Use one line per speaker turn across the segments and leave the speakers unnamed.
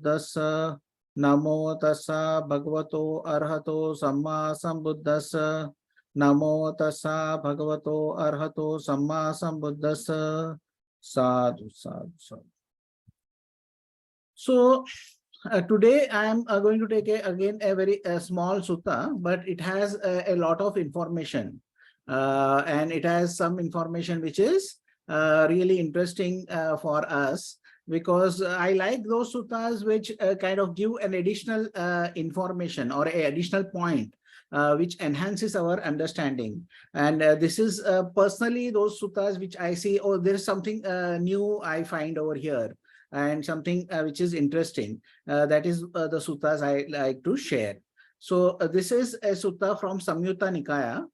Dasa Namo Tassa Bhagavato Arhato Samma Sambuddhassa Namo Tassa Bhagavato Arhato Samma Sambuddhassa. Sadhu, sadhu, sadhu. So today I am going to take again a very small sutta, but it has a lot of information, and it has some information which is really interesting for us, because I like those suttas which kind of give an additional information or a additional point which enhances our understanding. And this is personally those suttas which I see, oh, there's something new I find over here, and something which is interesting. That is the suttas I like to share. So this is a sutta from Samyutta Nikaya.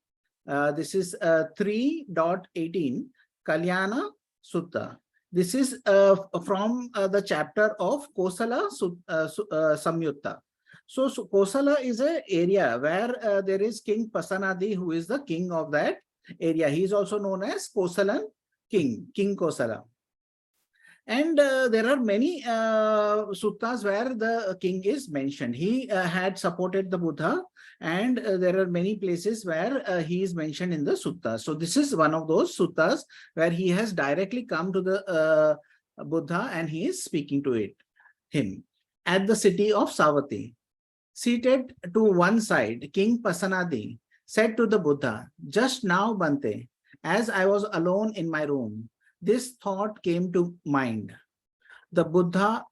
This is 3.18 Kalyana Sutta. This is from the chapter of Kosala Samyutta. So Kosala is an area where there is King Pasenadi, who is the king of that area. He is also known as Kosalan king, King Kosala. And there are many suttas where the king is mentioned. He had supported the Buddha, and there are many places where he is mentioned in the suttas. So this is one of those suttas where he has directly come to the Buddha and he is speaking to him. At the city of Savatthi, seated to one side, King Pasenadi said to the Buddha, "Just now, Bante, as I was alone in my room, this thought came to mind. The Dhamma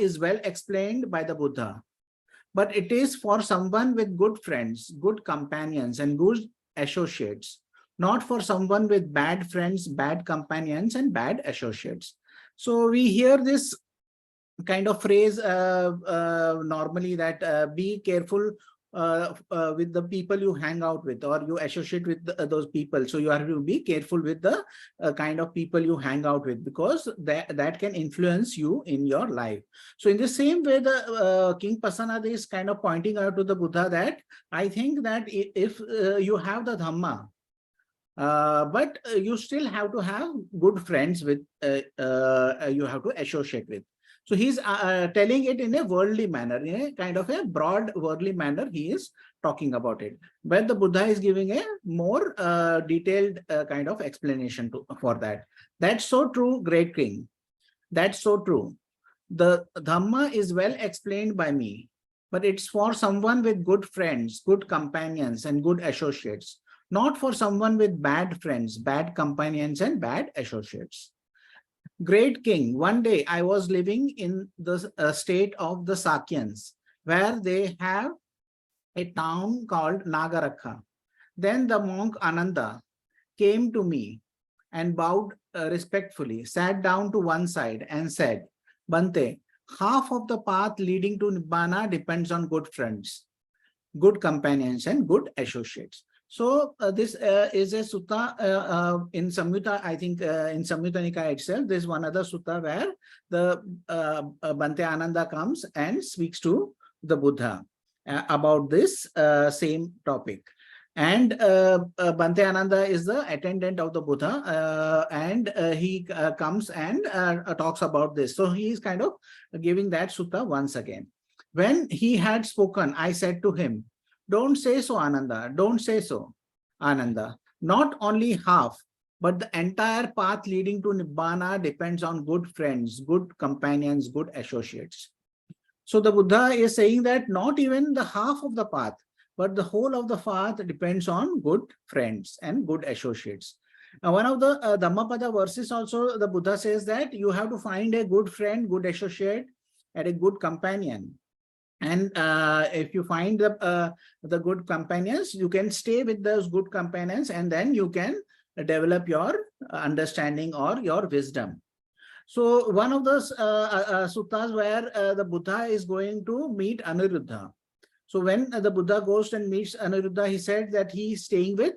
is well explained by the Buddha, but it is for someone with good friends, good companions, and good associates, not for someone with bad friends, bad companions, and bad associates." So we hear this kind of phrase normally, that be careful with the people you hang out with, or you associate with those people. So you have to be careful with the kind of people you hang out with, because that can influence you in your life. So in the same way, the King Pasenadi is kind of pointing out to the Buddha that I think that if you have the Dhamma, but you still have to have good friends with, you have to associate with. So he's telling it in a worldly manner, in a kind of a broad worldly manner. He is talking about it, but the Buddha is giving a more detailed kind of explanation for that. That's so true, great king. That's so true. The Dhamma is well explained by me, but it's for someone with good friends, good companions, and good associates, not for someone with bad friends, bad companions, and bad associates. Great king, one day I was living in the state of the Sakyans, where they have a town called Nagarakha. Then the monk Ananda came to me and bowed respectfully, sat down to one side and said, "Bante, half of the path leading to Nibbana depends on good friends, good companions, and good associates." So this is a sutta in Samyutta, I think in Samyutta Nikaya itself. There's one other sutta where the Bante Ananda comes and speaks to the Buddha about this same topic. And Bante Ananda is the attendant of the Buddha, and he comes and talks about this. So he is kind of giving that sutta once again. When he had spoken, I said to him, "Don't say so, Ananda. Don't say so, Ananda. Not only half, but the entire path leading to Nibbana depends on good friends, good companions, good associates." So the Buddha is saying that not even the half of the path, but the whole of the path depends on good friends and good associates. One of the Dhammapada verses also, the Buddha says that you have to find a good friend, good associate, and a good companion. And if you find the good companions, you can stay with those good companions, and then you can develop your understanding or your wisdom. So one of those suttas where the Buddha is going to meet Anuruddha. So when the Buddha goes and meets Anuruddha, he said that he is staying with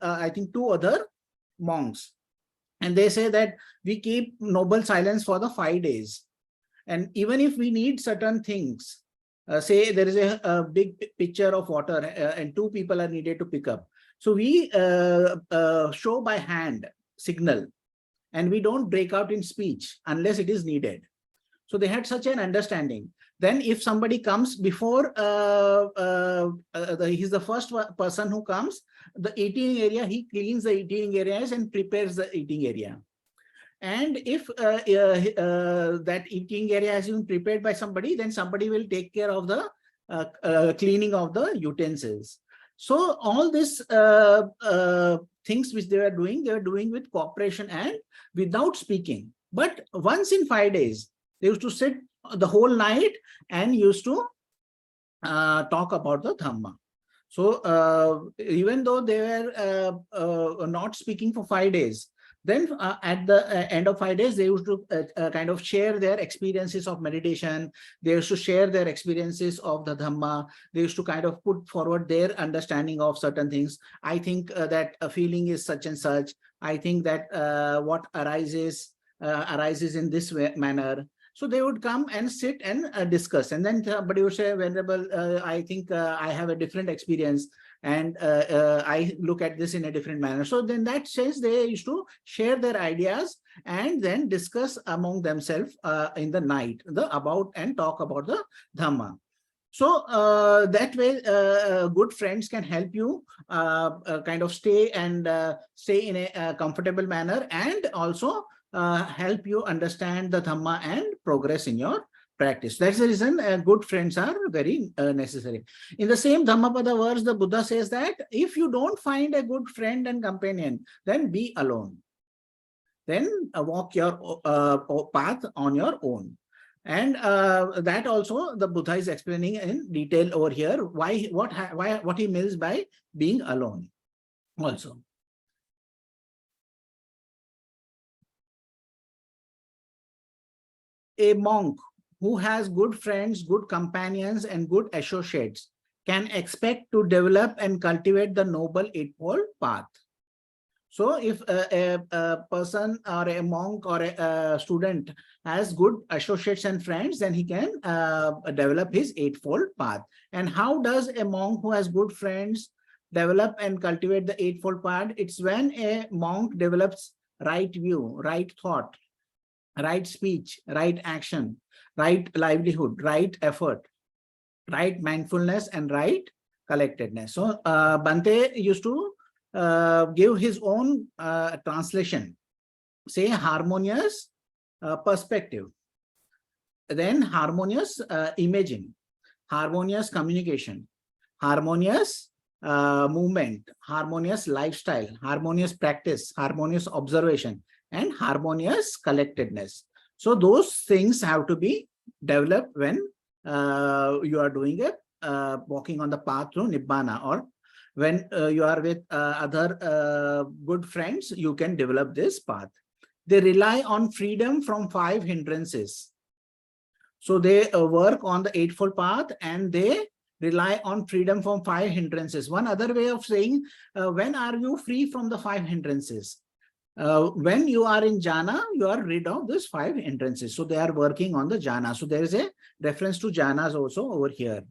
I think two other monks. And they say that we keep noble silence for the 5 days. And even if we need certain things, say there is a big pitcher of water and two people are needed to pick up. So we show by hand, signal, and we don't break out in speech unless it is needed. So they had such an understanding. Then if somebody comes before, he's the first person who comes, the eating area, he cleans the eating areas and prepares the eating area. And if that eating area has been prepared by somebody, then somebody will take care of the cleaning of the utensils. So all these things which they were doing with cooperation and without speaking. But once in 5 days, they used to sit the whole night and used to talk about the Dhamma. So even though they were not speaking for 5 days, then at the end of 5 days, they used to kind of share their experiences of meditation. They used to share their experiences of the Dhamma. They used to kind of put forward their understanding of certain things. I think that a feeling is such and such. I think that what arises in this manner. So they would come and sit and discuss. And then somebody would say, Venerable, I think I have a different experience, and I look at this in a different manner. So then that says they used to share their ideas and then discuss among themselves in the night about and talk about the Dhamma. So that way, good friends can help you kind of stay in a comfortable manner, and also help you understand the Dhamma and progress in your practice. That's the reason good friends are very necessary. In the same Dhammapada verse, the Buddha says that if you don't find a good friend and companion, then be alone. Then walk your path on your own. And that also the Buddha is explaining in detail over here, what he means by being alone also. A monk who has good friends, good companions, and good associates can expect to develop and cultivate the noble eightfold path. So if a person or a monk or a student has good associates and friends, then he can develop his eightfold path. And how does a monk who has good friends develop and cultivate the eightfold path? It's when a monk develops right view, right thought, right speech, right action, right livelihood, right effort, right mindfulness, and right collectedness. So Bhante used to give his own translation, say harmonious perspective, then harmonious imaging, harmonious communication, harmonious movement, harmonious lifestyle, harmonious practice, harmonious observation, and harmonious collectedness. So those things have to be developed when you are doing a walking on the path to Nibbana, or when you are with other good friends, you can develop this path. They rely on freedom from 5 hindrances. So they work on the eightfold path, and they rely on freedom from 5 hindrances. One other way of saying, when are you free from the 5 hindrances? When you are in jhana, you are rid of these 5 hindrances. So they are working on the jhana. So there is a reference to jhanas also over here.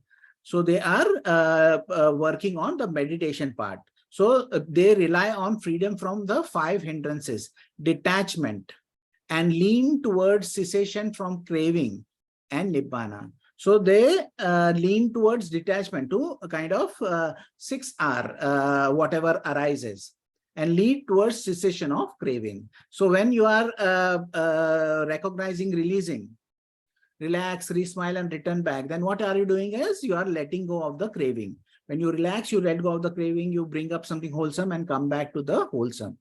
So they are working on the meditation part. So they rely on freedom from the 5 hindrances, detachment, and lean towards cessation from craving and nibbana. So they lean towards detachment to a kind of 6R, whatever arises, and lead towards cessation of craving. So when you are recognizing, releasing, relax, re-smile, and return back, then what are you doing is you are letting go of the craving. When you relax, you let go of the craving, you bring up something wholesome and come back to the wholesome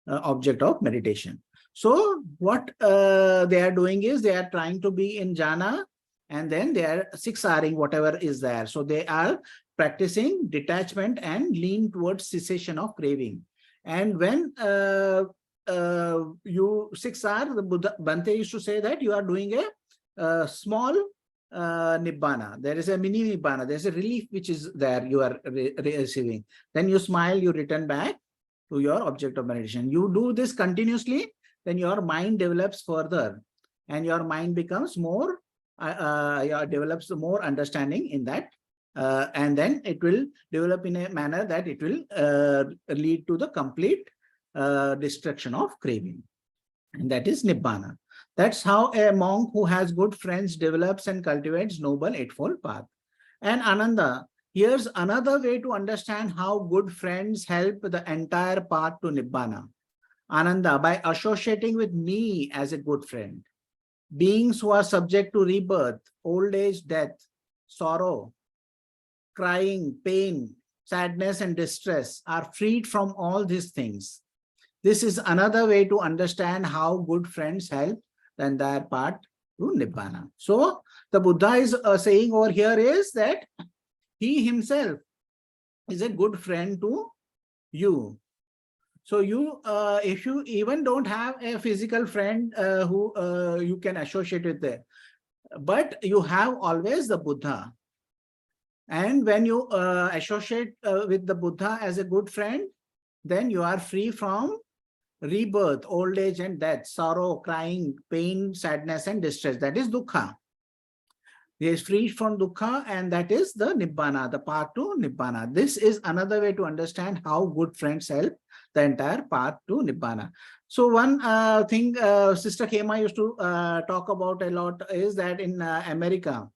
object of meditation. So what they are doing is they are trying to be in jhana, and then they are 6Ring whatever is there. So they are practicing detachment and lean towards cessation of craving. And when you 6R, the Buddha, Bhante used to say that you are doing a small nibbana. There is a mini nibbana. There is a relief which is there you are receiving. Then you smile, you return back to your object of meditation. You do this continuously, then your mind develops further, and your mind becomes more, develops more understanding in that. And then it will develop in a manner that it will lead to the complete destruction of craving, and that is Nibbana. That's how a monk who has good friends develops and cultivates noble eightfold path. And Ananda, here's another way to understand how good friends help the entire path to Nibbana. Ananda, by associating with me as a good friend, beings who are subject to rebirth, old age, death, sorrow, crying, pain, sadness, and distress are freed from all these things. This is another way to understand how good friends help the entire path to Nibbana. So the Buddha is saying over here is that he himself is a good friend to you. So you, if you even don't have a physical friend who you can associate with there, but you have always the Buddha. And when you associate with the Buddha as a good friend, then you are free from rebirth, old age and death, sorrow, crying, pain, sadness and distress. That is dukkha. He is free from dukkha, and that is the Nibbana, the path to Nibbana. This is another way to understand how good friends help the entire path to Nibbana. So one thing Sister Khema used to talk about a lot is that in America,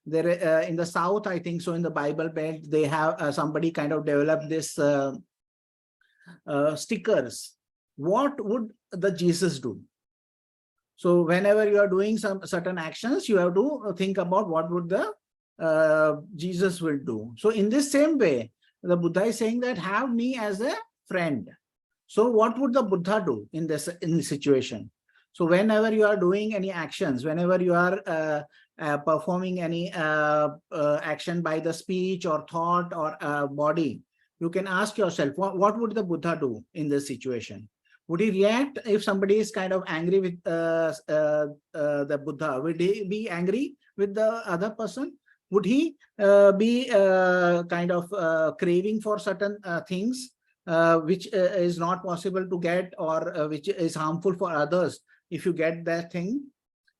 there in the South, I think so, in the Bible Belt, they have somebody kind of developed this stickers. What would the Jesus do? So whenever you are doing some certain actions, you have to think about what would the Jesus will do. So in this same way, the Buddha is saying that have me as a friend. So what would the Buddha do in this situation? So whenever you are doing any actions, whenever you are performing any action by the speech or thought or body, you can ask yourself, what would the Buddha do in this situation? Would he react if somebody is kind of angry with the Buddha? Would he be angry with the other person? Would he be kind of craving for certain things which is not possible to get, or which is harmful for others if you get that thing?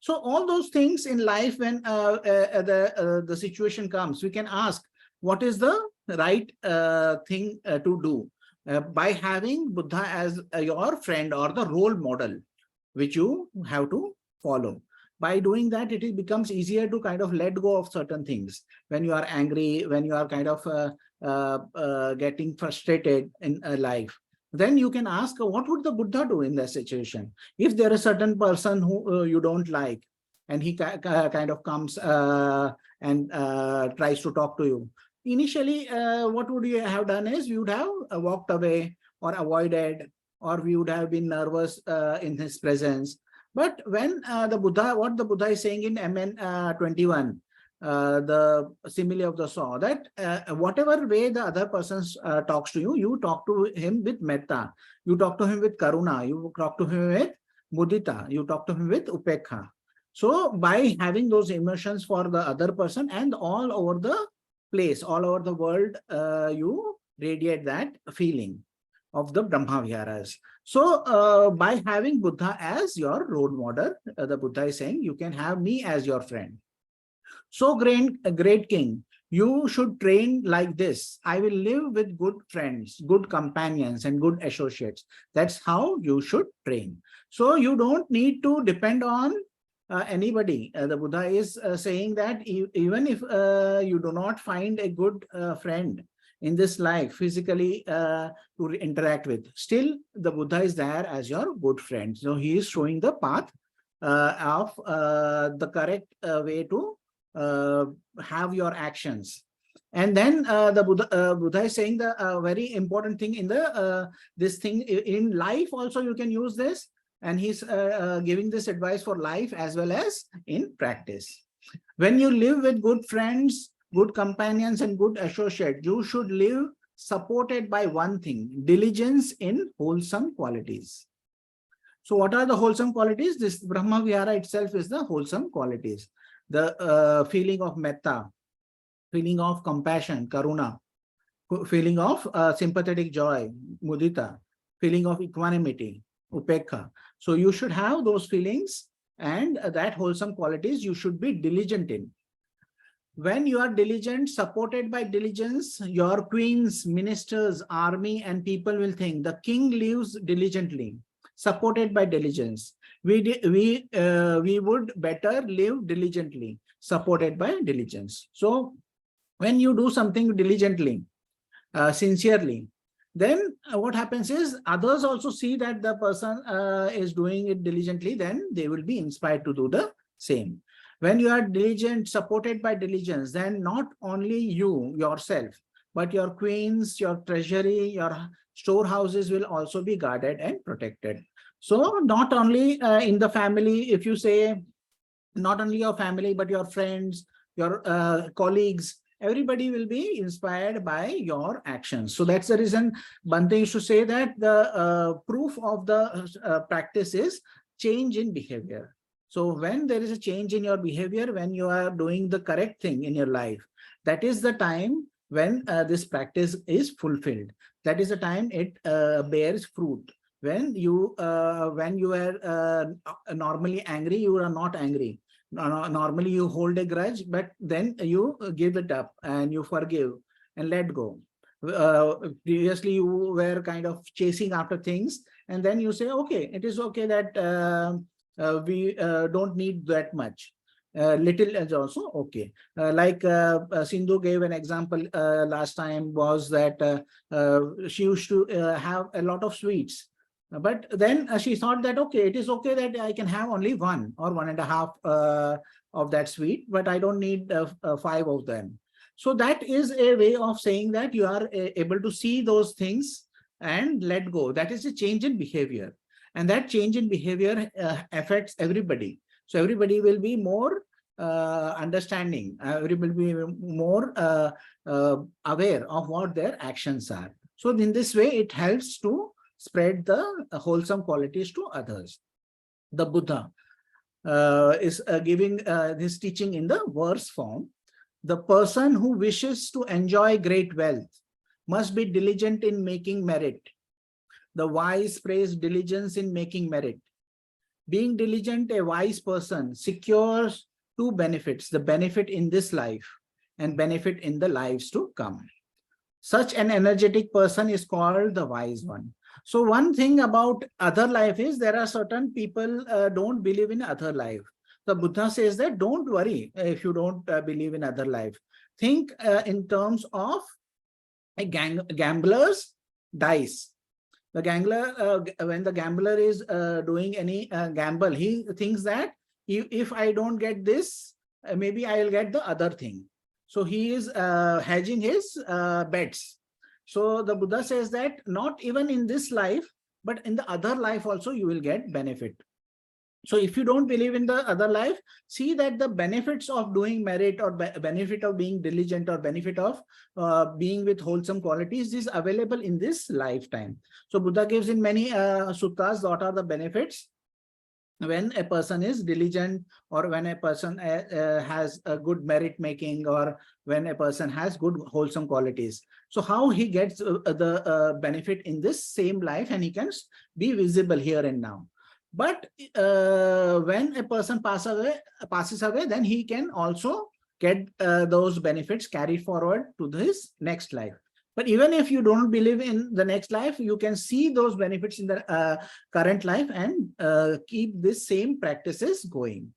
So all those things in life, when the situation comes, we can ask, what is the right thing to do? By having Buddha as your friend or the role model, which you have to follow. By doing that, it becomes easier to kind of let go of certain things. When you are angry, when you are kind of getting frustrated in life, then you can ask, what would the Buddha do in that situation? If there is a certain person who you don't like, and he kind of comes and tries to talk to you, initially, what would you have done is you would have walked away or avoided, or we would have been nervous in his presence. But when the Buddha, what the Buddha is saying in MN 21, the simile of the saw, that whatever way the other person talks to you, you talk to him with metta, you talk to him with karuna, you talk to him with mudita, you talk to him with upekha. So by having those emotions for the other person, and all over the place, all over the world, you radiate that feeling of the Brahma Viharas. So by having Buddha as your role model, the Buddha is saying you can have me as your friend. So great king, you should train like this. I will live with good friends, good companions, and good associates. That's how you should train. So you don't need to depend on anybody. The Buddha is saying that even if you do not find a good friend in this life physically to interact with, still the Buddha is there as your good friend. So he is showing the path of the correct way to have your actions. And then the Buddha is saying the very important thing in the this thing in life also you can use this, and he's giving this advice for life as well as in practice. When you live with good friends, good companions, and good associates, you should live supported by one thing: diligence in wholesome qualities. So what are the wholesome qualities? This Brahma Vihara itself is the wholesome qualities. The feeling of metta, feeling of compassion, karuna, feeling of sympathetic joy, mudita, feeling of equanimity, upekha. So you should have those feelings, and that wholesome qualities you should be diligent in. When you are diligent, supported by diligence, your queens, ministers, army, and people will think the king lives diligently, supported by diligence. we would better live diligently, supported by diligence. So when you do something diligently, sincerely, then what happens is others also see that the person is doing it diligently, then they will be inspired to do the same. When you are diligent, supported by diligence, then not only you yourself, but your queens, your treasury, your storehouses will also be guarded and protected. So not only in the family, if you say, not only your family, but your friends, your colleagues, everybody will be inspired by your actions. So that's the reason Bante used to say that the proof of the practice is change in behavior. So when there is a change in your behavior, when you are doing the correct thing in your life, that is the time when this practice is fulfilled. That is the time it bears fruit. When you are normally angry, you are not angry. Normally you hold a grudge, but then you give it up and you forgive and let go. Previously you were kind of chasing after things, and then you say, okay, it is okay that we don't need that much. Little is also okay. Like Sindhu gave an example last time, was that she used to have a lot of sweets. But then she thought that, okay, it is okay that I can have only one or one and a half of that sweet, but I don't need five of them. So that is a way of saying that you are able to see those things and let go. That is a change in behavior. And that change in behavior affects everybody. So everybody will be more understanding. Everybody will be more aware of what their actions are. So in this way, it helps to spread the wholesome qualities to others. The Buddha is giving this teaching in the verse form. The person who wishes to enjoy great wealth must be diligent in making merit. The wise praise diligence in making merit. Being diligent, a wise person secures two benefits: the benefit in this life and benefit in the lives to come. Such an energetic person is called the wise one. So one thing about other life is there are certain people don't believe in other life. The Buddha says that don't worry if you don't believe in other life. Think in terms of a gambler's dice. The gambler, when the gambler is doing any gamble, he thinks that if I don't get this, maybe I will get the other thing. So he is hedging his bets. So the Buddha says that not even in this life, but in the other life also you will get benefit. So if you don't believe in the other life, see that the benefits of doing merit or benefit of being diligent or benefit of being with wholesome qualities is available in this lifetime. So Buddha gives in many suttas what are the benefits when a person is diligent, or when a person has a good merit making, or when a person has good wholesome qualities. So how he gets the benefit in this same life, and he can be visible here and now. But when a person passes away, then he can also get those benefits carried forward to his next life. But even if you don't believe in the next life, you can see those benefits in the current life and keep this same practices going.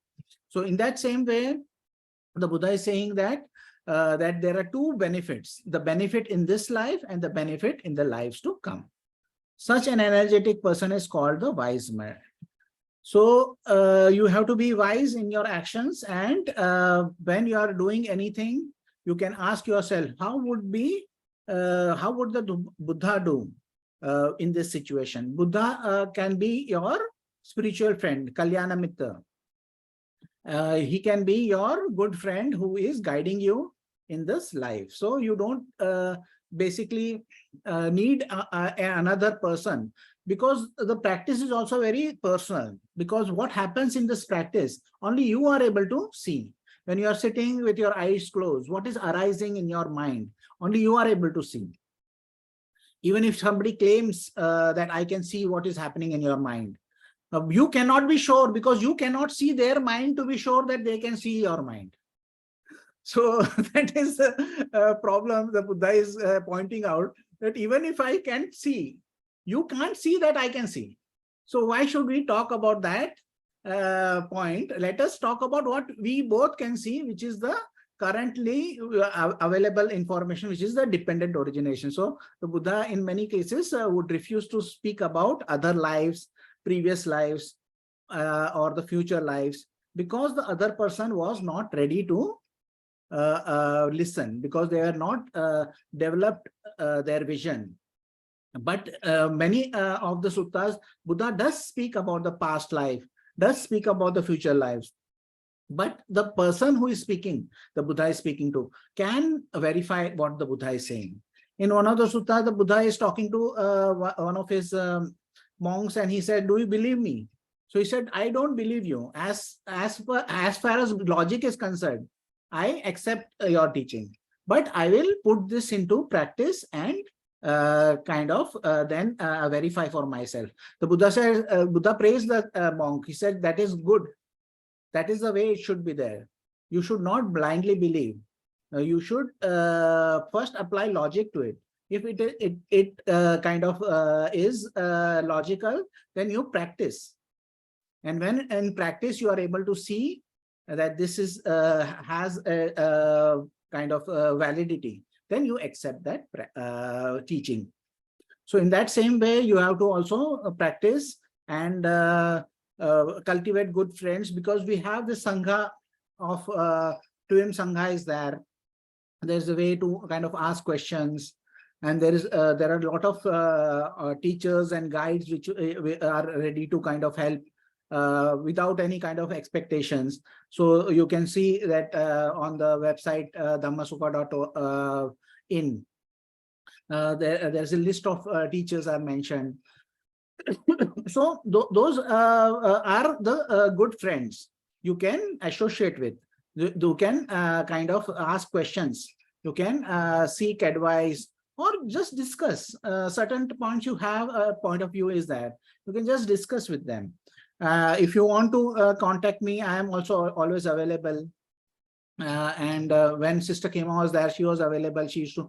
So in that same way, the Buddha is saying that that there are two benefits: the benefit in this life and the benefit in the lives to come. Such an energetic person is called the wise man. So you have to be wise in your actions, and when you are doing anything, you can ask yourself, how would the Buddha do in this situation? Buddha can be your spiritual friend, Kalyana Mitra. He can be your good friend who is guiding you in this life. So you don't basically need another person, because the practice is also very personal. Because what happens in this practice, only you are able to see. When you are sitting with your eyes closed, what is arising in your mind, only you are able to see. Even if somebody claims that I can see what is happening in your mind, you cannot be sure, because you cannot see their mind to be sure that they can see your mind. So that is the problem the Buddha is pointing out, that even if I can see, you can't see that I can see. So why should we talk about that? point, let us talk about what we both can see, which is the currently available information, which is the dependent origination. So the Buddha in many cases would refuse to speak about other lives, previous lives, or the future lives, because the other person was not ready to listen, because they are not developed their vision. But many of the suttas, Buddha does speak about the past life, does speak about the future lives. But the person who is speaking, the Buddha is speaking to, can verify what the Buddha is saying. In one of the suttas, the Buddha is talking to one of his monks, and he said, "Do you believe me?" So he said, "I don't believe you. As far as logic is concerned, I accept your teaching, but I will put this into practice and then verify for myself." The Buddha said, Buddha praised the monk. He said, "That is good. That is the way it should be there. You should not blindly believe. You should first apply logic to it. If it is logical, then you practice. And when in practice you are able to see that this is has a kind of validity, then you accept that teaching. So in that same way, you have to also practice and cultivate good friends, because we have the Sangha of Twin Sangha is there. There's a way to kind of ask questions, and there are a lot of teachers and guides which are ready to kind of help without any kind of expectations. So you can see that on the website dhammasukkha.in, there's a list of teachers are mentioned. So those are the good friends you can associate with. You can kind of ask questions. You can seek advice, or just discuss certain points. You have a point of view is that you can just discuss with them. If you want to contact me, I am also always available. And when Sister Kema was there, she was available. She used to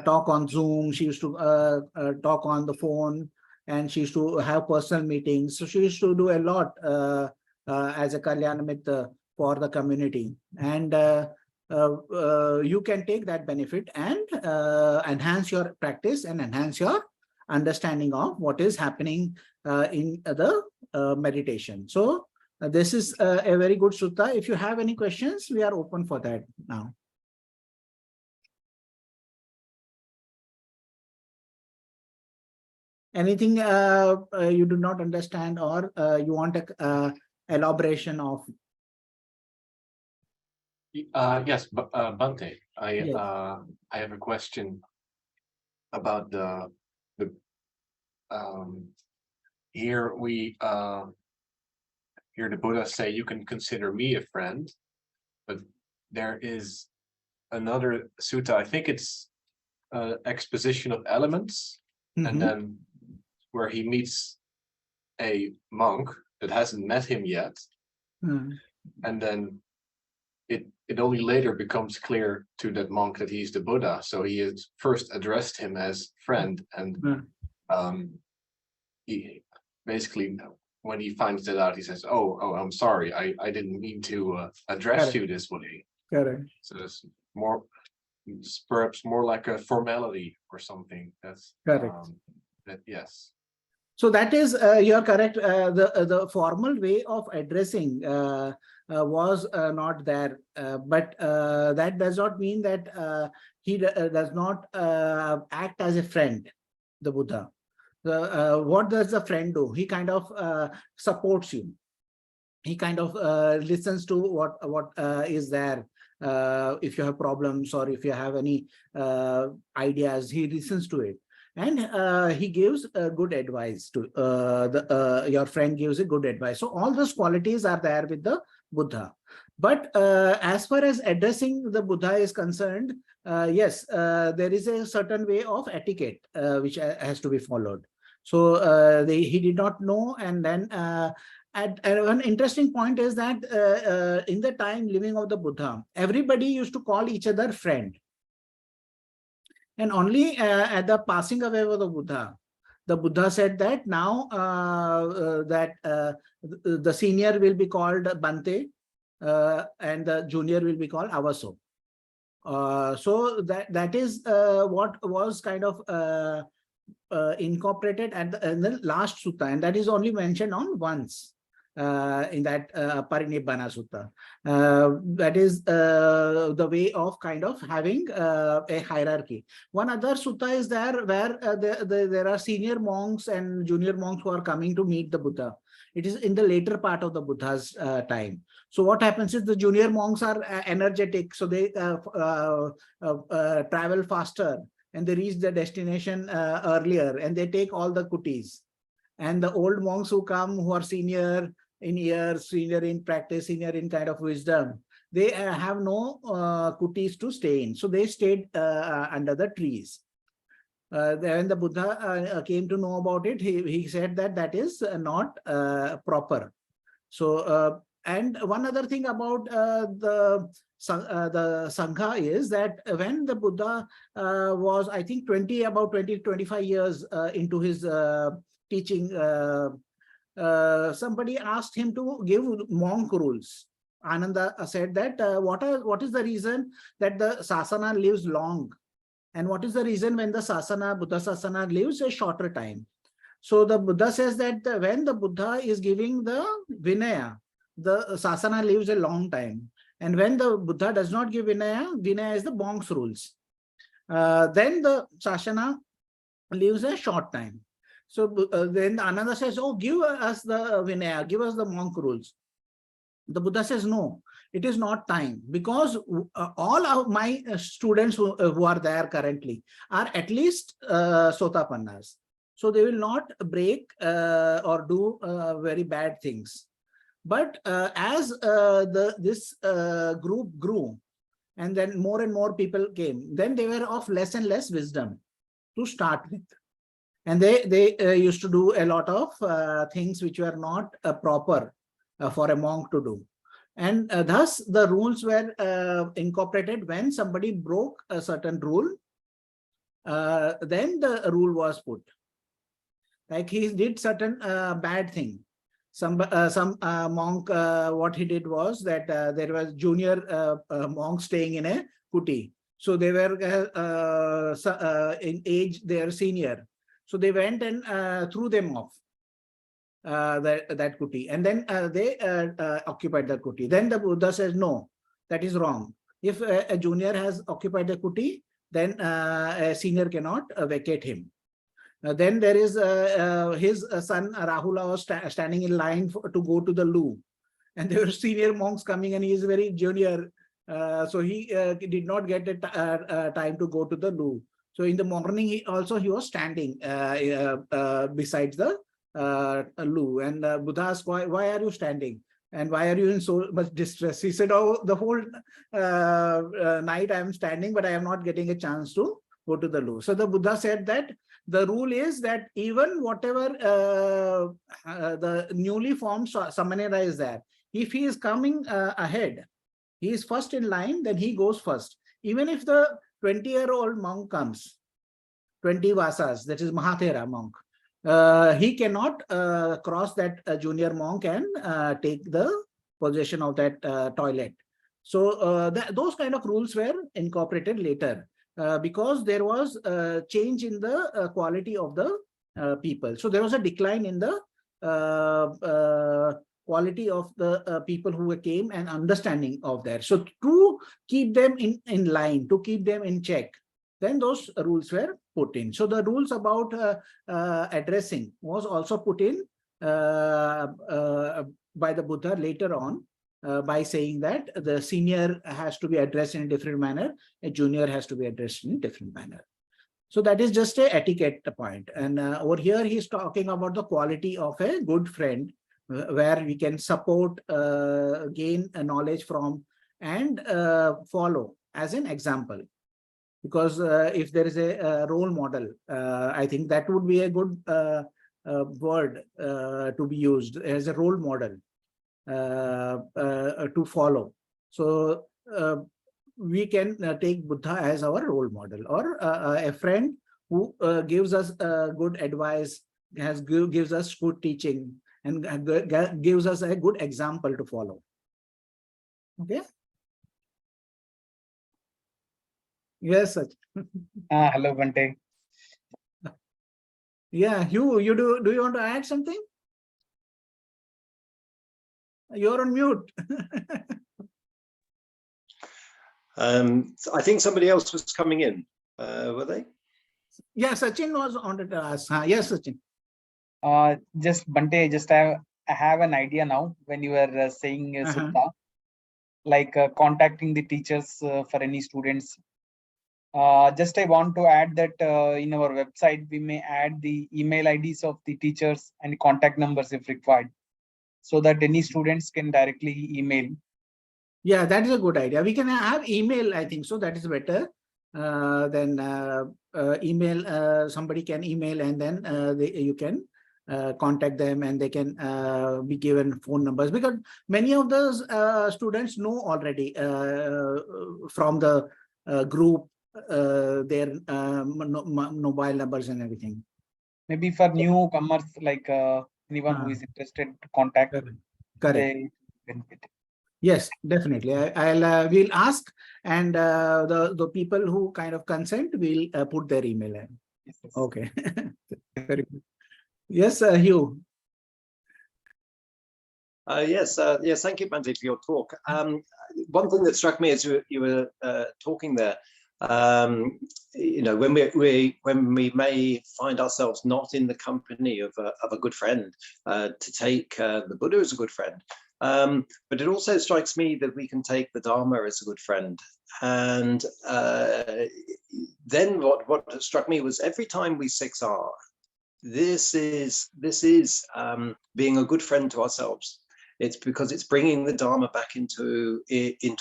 talk on Zoom. She used to talk on the phone, and she used to have personal meetings. So she used to do a lot as a Kalyana Mitra for the community. And you can take that benefit and enhance your practice and enhance your understanding of what is happening in the meditation. So this is a very good sutta. If you have any questions, we are open for that now. Anything you do not understand, or you want a elaboration of?
Yes, Bhante,
Yes.
I have a question about the here we hear the Buddha say, "You can consider me a friend," but there is another sutta, I think it's exposition of elements, and then where he meets a monk that hasn't met him yet, and then it only later becomes clear to that monk that he's the Buddha. So he has first addressed him as friend, and he basically, when he finds that out, he says, "Oh, I'm sorry, I didn't mean to address you this way."
Correct.
So it's perhaps more like a formality or something. That's
correct.
Yes.
So that is, you are correct. The formal way of addressing was not there, but that does not mean that he does not act as a friend, the Buddha. What does the friend do? He kind of supports you. He kind of listens to what is there. If you have problems, or if you have any ideas, he listens to it. And he gives good advice to your friend gives a good advice. So all those qualities are there with the Buddha. But as far as addressing the Buddha is concerned, yes, there is a certain way of etiquette which has to be followed. So he did not know, and then one interesting point is that in the time living of the Buddha, everybody used to call each other friend. And only at the passing away of the Buddha, The Buddha said that now the senior will be called Bante and the junior will be called Avaso. So that is what was kind of incorporated in the last sutta, and that is only mentioned on once in that Parinibbana Sutta. That is the way of kind of having a hierarchy. One other sutta is there where there are senior monks and junior monks who are coming to meet the Buddha. It is in the later part of the Buddha's time. So what happens is the junior monks are energetic, so they travel faster and they reach the destination earlier, and they take all the kutis. And the old monks who come, who are senior in years, senior in practice, senior in kind of wisdom, they have no kutis to stay in. So they stayed under the trees. When the Buddha came to know about it, he said that that is not proper. So, and one other thing about the Sangha is that when the Buddha was, I think, about 25 years into his teaching, somebody asked him to give monk rules. Ananda said that what is the reason that the sasana lives long? And what is the reason when the sasana, Buddha sasana, lives a shorter time? So the Buddha says that when the Buddha is giving the Vinaya, the sasana lives a long time. And when the Buddha does not give Vinaya, Vinaya is the monk's rules. Then the sasana lives a short time. So then Ananda says, oh, give us the Vinaya, give us the monk rules. The Buddha says, no, it is not time, because all of my students who are there currently are at least Sotapannas. So they will not break or do very bad things. But as this group grew, and then more and more people came, then they were of less and less wisdom to start with. And they used to do a lot of things which were not proper for a monk to do. And thus the rules were incorporated. When somebody broke a certain rule, then the rule was put. Like he did certain bad thing. Some monk, what he did was that there was junior monk staying in a kuti. So they were in age, they are senior. So they went and threw them off that kuti, and then they occupied the kuti. Then the Buddha says, no, that is wrong. If a junior has occupied the kuti, then a senior cannot vacate him. Then there is his son Rahula was standing in line to go to the loo, and there were senior monks coming, and he is very junior, so he did not get a time to go to the loo. So in the morning, he was standing besides the loo, and Buddha asked, why are you standing? And why are you in so much distress? He said, oh, the whole night I am standing, but I am not getting a chance to go to the loo. So the Buddha said that the rule is that even whatever the newly formed Samanera is there, if he is coming ahead, he is first in line, then he goes first. Even if the 20-year-old monk comes, 20 Vasas, that is Mahathera monk, he cannot cross that junior monk and take the possession of that toilet. So those kind of rules were incorporated later because there was a change in the quality of the people. So there was a decline in the quality of the people who came and understanding of that. So to keep them in line, to keep them in check, then those rules were put in. So the rules about addressing was also put in by the Buddha later on by saying that the senior has to be addressed in a different manner, a junior has to be addressed in a different manner. So that is just a etiquette point. And over here, he's talking about the quality of a good friend, where we can support, gain knowledge from, and follow as an example. Because if there is a role model, I think that would be a good word to be used as a role model to follow. So we can take Buddha as our role model, or a friend who gives us good advice, gives us good teaching, and gives us a good example to follow. Okay. Yes, Sach.
Hello, Bante.
Yeah, you do you want to add something? You're on mute.
I think somebody else was coming in, were they?
Yeah, Sachin was on the task. Yes, Sachin.
Just Bante, I have an idea now when you were saying Sutta, like contacting the teachers for any students. Just I want to add that in our website, we may add the email IDs of the teachers and contact numbers if required, so that any students can directly email.
Yeah, that is a good idea. We can have email, I think so. That is better than email. Somebody can email, and then you can contact them, and they can be given phone numbers, because many of those students know already from the group their mobile numbers and everything.
Maybe for newcomers, like anyone who is interested to contact,
Correct.
they benefit.
Yes, definitely. We'll ask, and the people who kind of consent will put their email in.
Yes, yes.
Okay. Very good. Yes, Hugh.
Yes, thank you, Bante, for your talk. One thing that struck me as you were talking there, when we may find ourselves not in the company of a good friend, to take the Buddha as a good friend. But it also strikes me that we can take the Dharma as a good friend. And then what struck me was every time we 6R, this is being a good friend to ourselves. It's because it's bringing the Dharma back into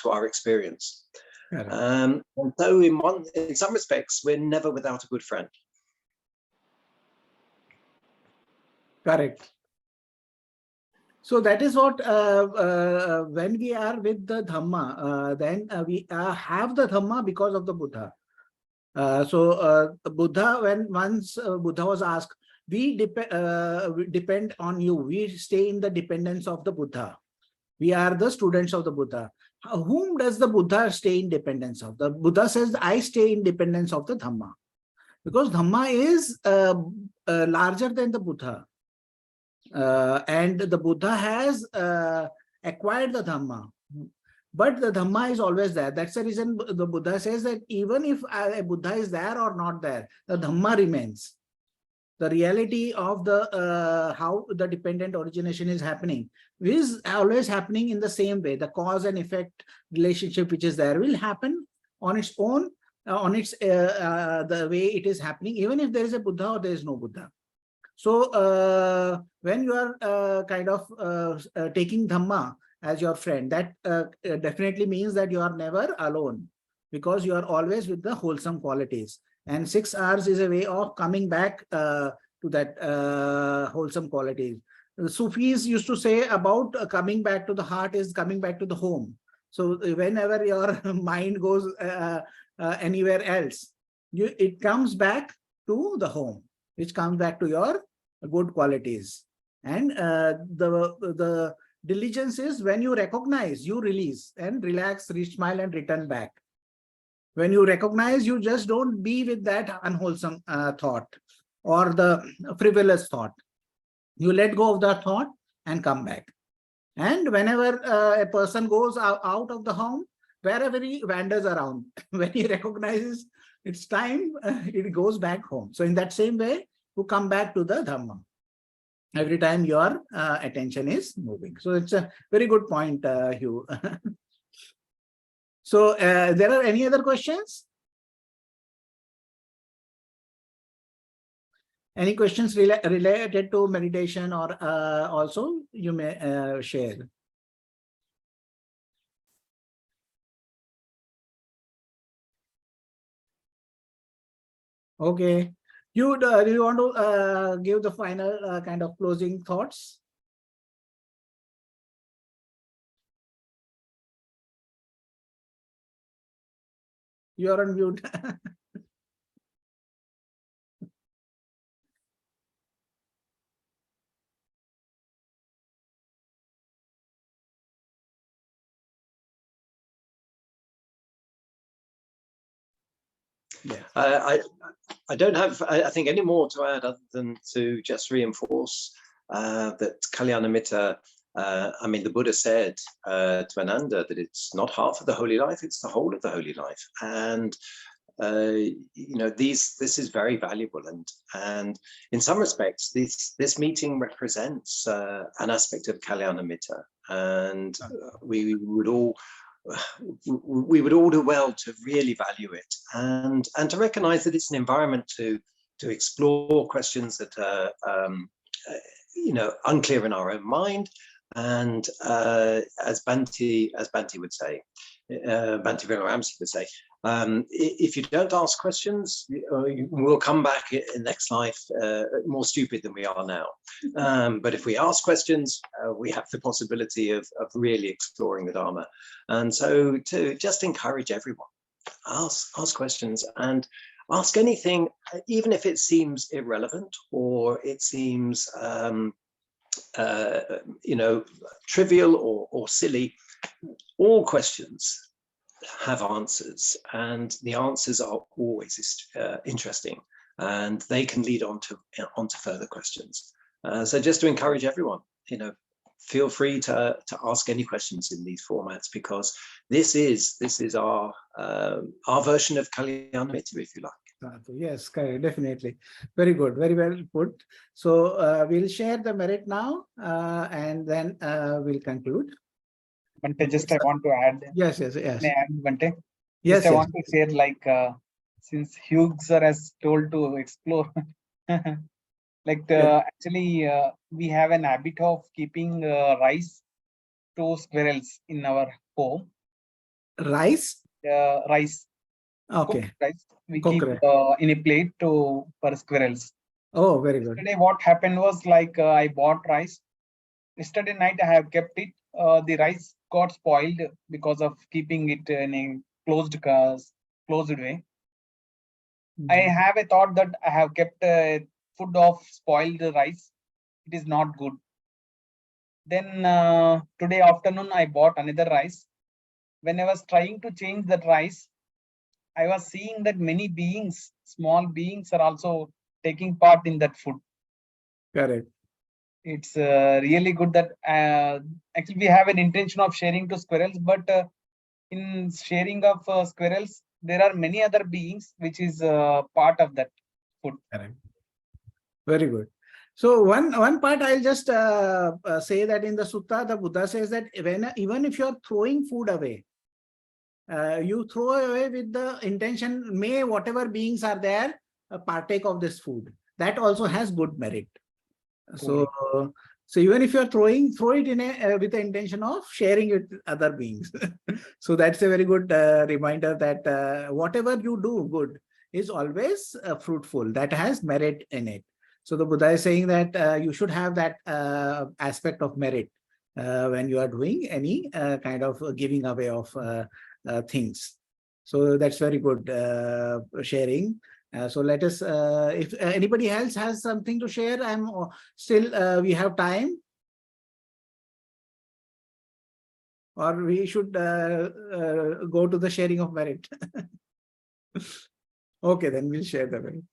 our experience. And so in some respects, we're never without a good friend.
Correct. So that is what, when we are with the Dhamma, then we have the Dhamma because of the Buddha. Buddha, once Buddha was asked, we depend on you. We stay in the dependence of the Buddha. We are the students of the Buddha. Whom does the Buddha stay in dependence of? The Buddha says, I stay in dependence of the Dhamma. Because Dhamma is larger than the Buddha. And the Buddha has acquired the Dhamma. But the Dhamma is always there. That's the reason the Buddha says that even if a Buddha is there or not there, the Dhamma remains. The reality of the how the dependent origination is happening is always happening in the same way. The cause and effect relationship which is there will happen on its own, on its the way it is happening, even if there is a Buddha or there is no Buddha. So when you are kind of taking Dhamma as your friend, that definitely means that you are never alone, because you are always with the wholesome qualities. And 6 Rs is a way of coming back to that wholesome qualities. The Sufis used to say about coming back to the heart is coming back to the home. So whenever your mind goes anywhere else, it comes back to the home, which comes back to your good qualities. And the diligence is when you recognize, you release and relax, smile and return back. When you recognize, you just don't be with that unwholesome thought or the frivolous thought. You let go of that thought and come back. And whenever a person goes out of the home, wherever he wanders around, when he recognizes it's time, it goes back home. So in that same way, you come back to the Dhamma every time your attention is moving. So it's a very good point, Hugh. So there are any other questions? Any questions related to meditation, or also you may share? Okay. Do you want to give the final kind of closing thoughts? You are on mute. Yeah.
I don't have, I think, any more to add other than to just reinforce that Kalyana Mitta, I mean, the Buddha said to Ananda that it's not half of the holy life, it's the whole of the holy life. And you know, this is very valuable, and in some respects this meeting represents an aspect of Kalyana Mitta, and we would all do well to really value it, and to recognize that it's an environment to explore questions that are you know, unclear in our own mind, and as Bhante would say, Bhante Veneramsi would say, if you don't ask questions, we'll come back in next life more stupid than we are now. But if we ask questions, we have the possibility of really exploring the Dharma. And so to just encourage everyone, ask questions, and ask anything, even if it seems irrelevant or it seems you know, trivial or silly. All questions have answers, and the answers are always interesting, and they can lead on to further questions. So just to encourage everyone, you know, feel free to ask any questions in these formats, because this is our version of Kalyana Mitta, if you like.
Yes, definitely. Very good. Very well put. So we'll share the merit now, and then we'll conclude.
Bhante, just I want to add.
Yes.
May I add, Bhante?
Yes,
I want to share, like, since Hugh sir has told to explore, like, actually, we have an habit of keeping rice to squirrels in our home.
Rice?
Rice.
Okay.
Rice. We
Coconut.
keep in a plate for squirrels.
Oh, very good.
Yesterday, what happened was, like, I bought rice. Yesterday night, I have kept it. The rice got spoiled because of keeping it in a closed way. I have a thought that I have kept food of spoiled rice. It is not good. Then today afternoon, I bought another rice. When I was trying to change that rice, I was seeing that many beings, small beings, are also taking part in that food.
Correct.
It's really good that actually we have an intention of sharing to squirrels, but in sharing of squirrels, there are many other beings which is part of that food.
Correct. Very good. So one part I'll just say that in the sutta, the Buddha says that even if you're throwing food away, you throw away with the intention, may whatever beings are there partake of this food. That also has good merit. So even if you're throwing, throw it in with the intention of sharing it with other beings. So that's a very good reminder that whatever you do good is always fruitful. That has merit in it. So the Buddha is saying that you should have that aspect of merit when you are doing any kind of giving away of things. So that's very good sharing. So let us, if anybody else has something to share, I'm still, we have time. Or we should go to the sharing of merit. Okay, then we'll share the merit.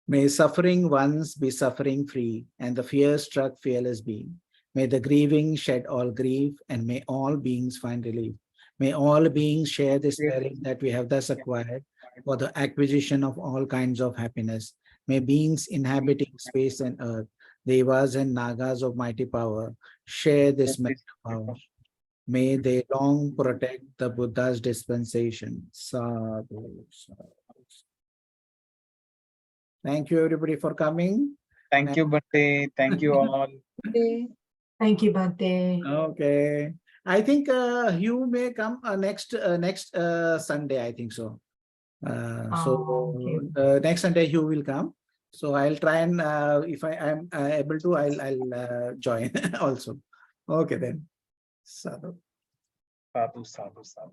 May suffering ones be suffering free, and the fear-struck fearless be. May the grieving shed all grief, and may all beings find relief. May all beings share this merit that we have thus acquired for the acquisition of all kinds of happiness. May beings inhabiting space and earth, devas and nagas of mighty power, share this merit of power. May they long protect the Buddha's dispensation. Sadhu, sadhu. Thank you, everybody, for coming.
Thank you, Bhante. Thank you all.
Thank you, Bhante.
Okay. I think Hugh may come next Sunday, I think so. Next Sunday Hugh will come. So I'll try and if I am able to, I'll join also. Okay then. Sadhu.
Sadhu, sadhu, sadhu.